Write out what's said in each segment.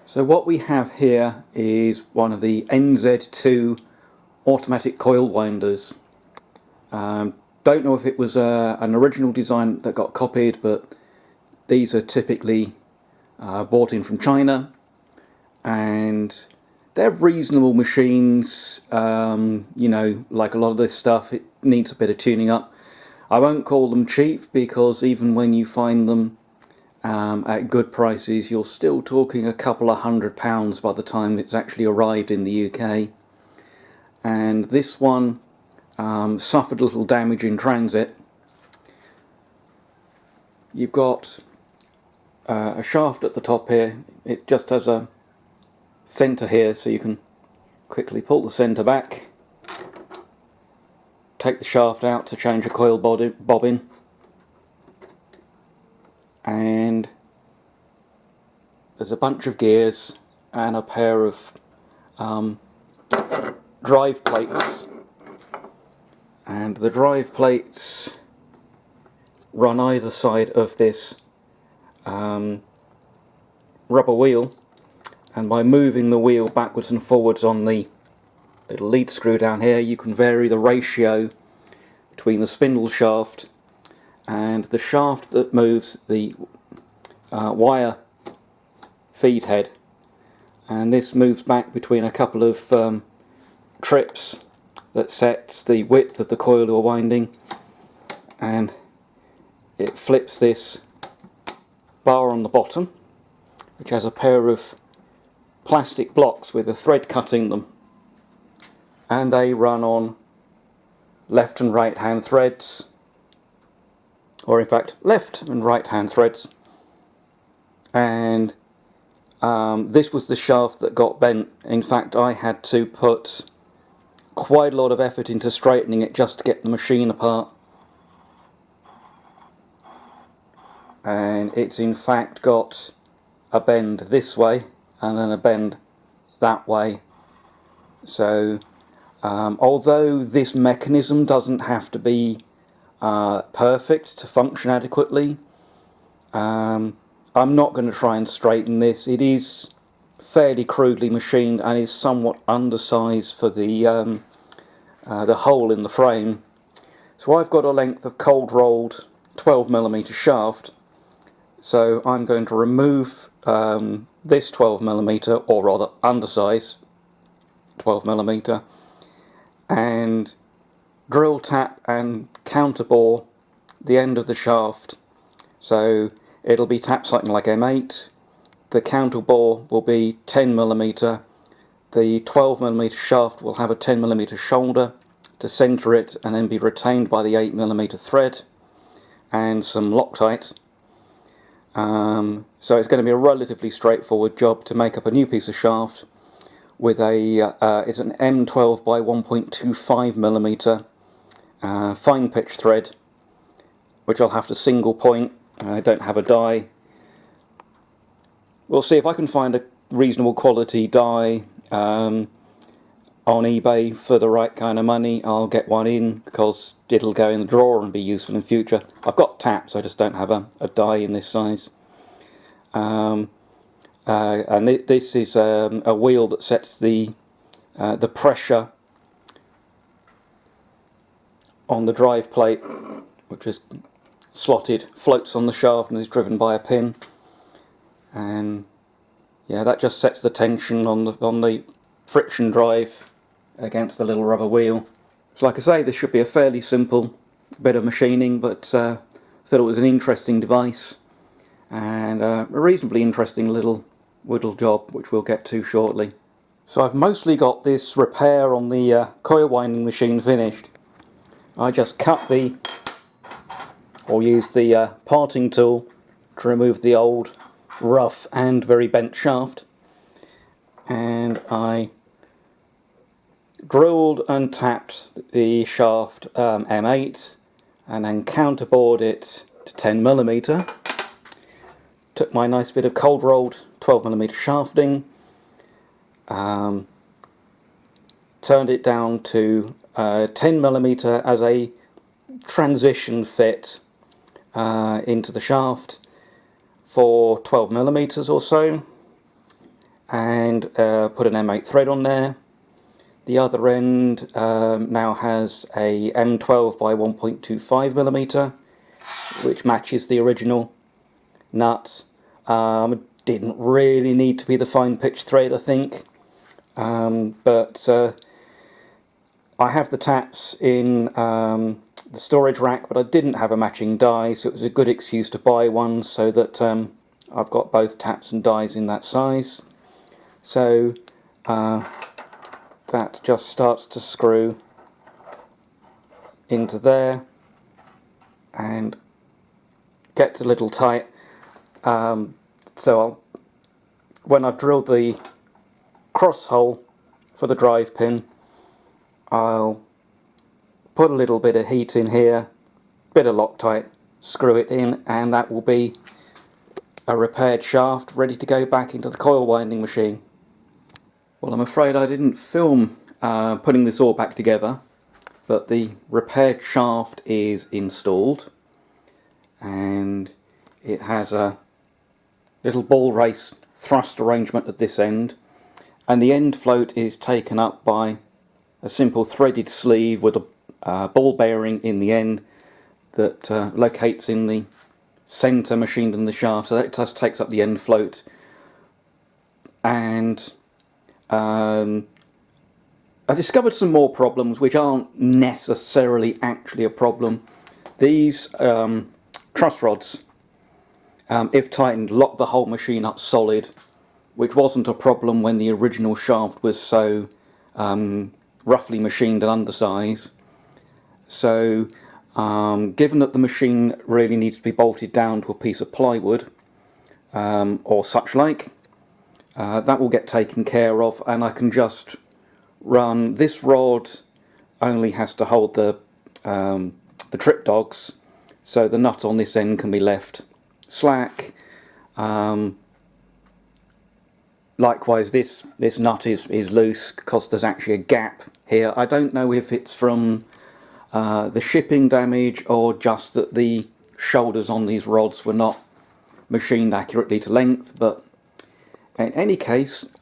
So what we have here is one of the NZ2 automatic coil winders. Don't know if it was an original design that got copied, but these are typically bought in from China, and they're reasonable machines. You know, like a lot of this stuff, it needs a bit of tuning up. I won't call them cheap, because even when you find them at good prices, you're still talking a couple of £100 by the time it's actually arrived in the UK. And this one suffered a little damage in transit. You've got a shaft at the top here. It just has a centre here, so you can quickly pull the centre back, take the shaft out to change a coil bobbin, and there's a bunch of gears and a pair of drive plates, and the drive plates run either side of this rubber wheel, and by moving the wheel backwards and forwards on the little lead screw down here, you can vary the ratio between the spindle shaft and the shaft that moves the wire feed head. And this moves back between a couple of trips that sets the width of the coil you're winding, and it flips this bar on the bottom, which has a pair of plastic blocks with a thread cutting them, and they run on left and right hand threads, or in fact left and right hand threads. And this was the shaft that got bent. In fact, I had to put quite a lot of effort into straightening it just to get the machine apart, and it's in fact got a bend this way and then a bend that way. So although this mechanism doesn't have to be perfect to function adequately, I'm not going to try and straighten this. It is fairly crudely machined and is somewhat undersized for the hole in the frame. So I've got a length of cold rolled 12mm shaft, so I'm going to remove this 12mm, or rather undersize 12mm, and drill tap and counterbore the end of the shaft. So it'll be tapped something like M8, the counterbore will be 10mm, the 12mm shaft will have a 10mm shoulder to centre it and then be retained by the 8mm thread and some Loctite. So it's going to be a relatively straightforward job to make up a new piece of shaft with it's an M12 by 1.25mm fine pitch thread, which I'll have to single point. I don't have a die. We'll see if I can find a reasonable quality die on eBay for the right kind of money. I'll get one in, because it'll go in the drawer and be useful in future. I've got taps, I just don't have a die in this size. And this is a wheel that sets the pressure on the drive plate, which is slotted, floats on the shaft and is driven by a pin. And yeah, that just sets the tension on the friction drive against the little rubber wheel. So like I say, this should be a fairly simple bit of machining, but I thought it was an interesting device and a reasonably interesting little whittle job, which we'll get to shortly. So I've mostly got this repair on the coil winding machine finished. I just cut or used the parting tool to remove the old, rough and very bent shaft, and I drilled and tapped the shaft M8 and then counterbored it to 10mm. Took my nice bit of cold rolled 12mm shafting, turned it down to 10mm as a transition fit into the shaft for 12mm or so, and put an M8 thread on there. The other end now has a M12 by 1.25mm, which matches the original nut. Didn't really need to be the fine pitch thread, I think, but I have the taps in the storage rack, but I didn't have a matching die, so it was a good excuse to buy one, so that I've got both taps and dies in that size. So that just starts to screw into there and gets a little tight. So when I've drilled the cross hole for the drive pin, I'll put a little bit of heat in here, bit of Loctite, screw it in, and that will be a repaired shaft ready to go back into the coil winding machine. Well, I'm afraid I didn't film putting this all back together, but the repaired shaft is installed, and it has a little ball race thrust arrangement at this end, and the end float is taken up by a simple threaded sleeve with a ball bearing in the end that locates in the centre machined in the shaft, so that just takes up the end float. And I discovered some more problems which aren't necessarily actually a problem. These truss rods, if tightened, lock the whole machine up solid, which wasn't a problem when the original shaft was so roughly machined and undersized. So given that the machine really needs to be bolted down to a piece of plywood or such like, that will get taken care of, and I can just run this rod. Only has to hold the trip dogs, so the nut on this end can be left slack. Likewise, this nut is loose because there's actually a gap here. I don't know if it's from the shipping damage or just that the shoulders on these rods were not machined accurately to length, but in any case,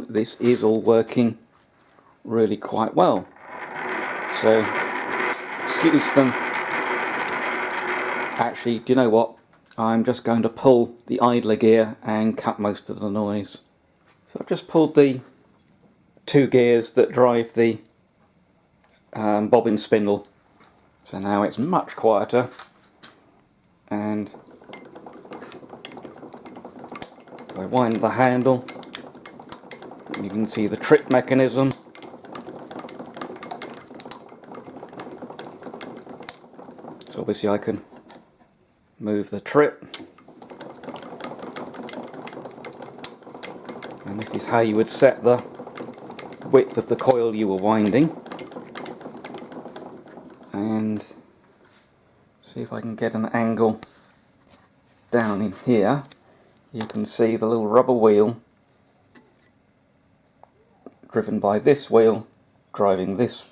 this is all working really quite well. So, excuse them. Actually, do you know what? I'm just going to pull the idler gear and cut most of the noise. So I've just pulled the two gears that drive the bobbin spindle. So now it's much quieter, and if I wind the handle, you can see the trip mechanism. So obviously I can move the trip, and this is how you would set the width of the coil you were winding. And see if I can get an angle down in here. You can see the little rubber wheel driven by this wheel driving this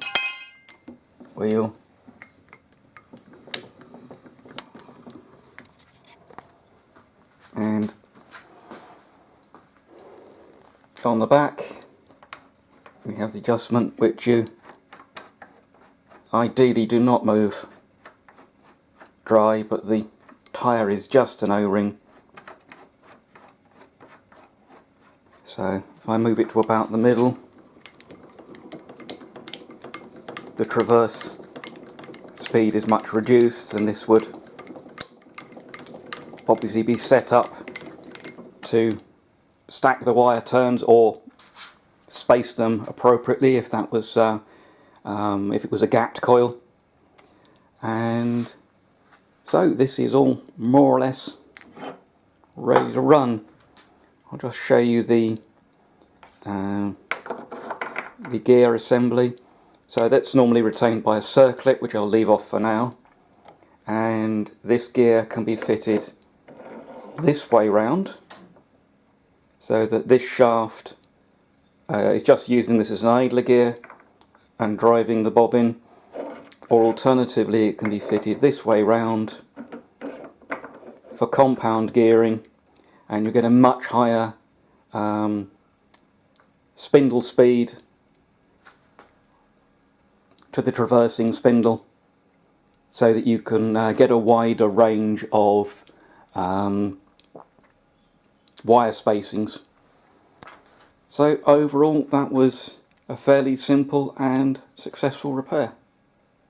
wheel. And on the back we have the adjustment, which you ideally do not move dry, but the tyre is just an O-ring. So if I move it to about the middle, the traverse speed is much reduced, and this would obviously be set up to stack the wire turns or space them appropriately if that was if it was a gapped coil. And so this is all more or less ready to run. I'll just show you the gear assembly. So that's normally retained by a circlip, which I'll leave off for now, and this gear can be fitted this way round, so that this shaft is just using this as an idler gear and driving the bobbin, or alternatively it can be fitted this way round for compound gearing, and you get a much higher spindle speed to the traversing spindle, so that you can get a wider range of wire spacings. So overall, that was a fairly simple and successful repair.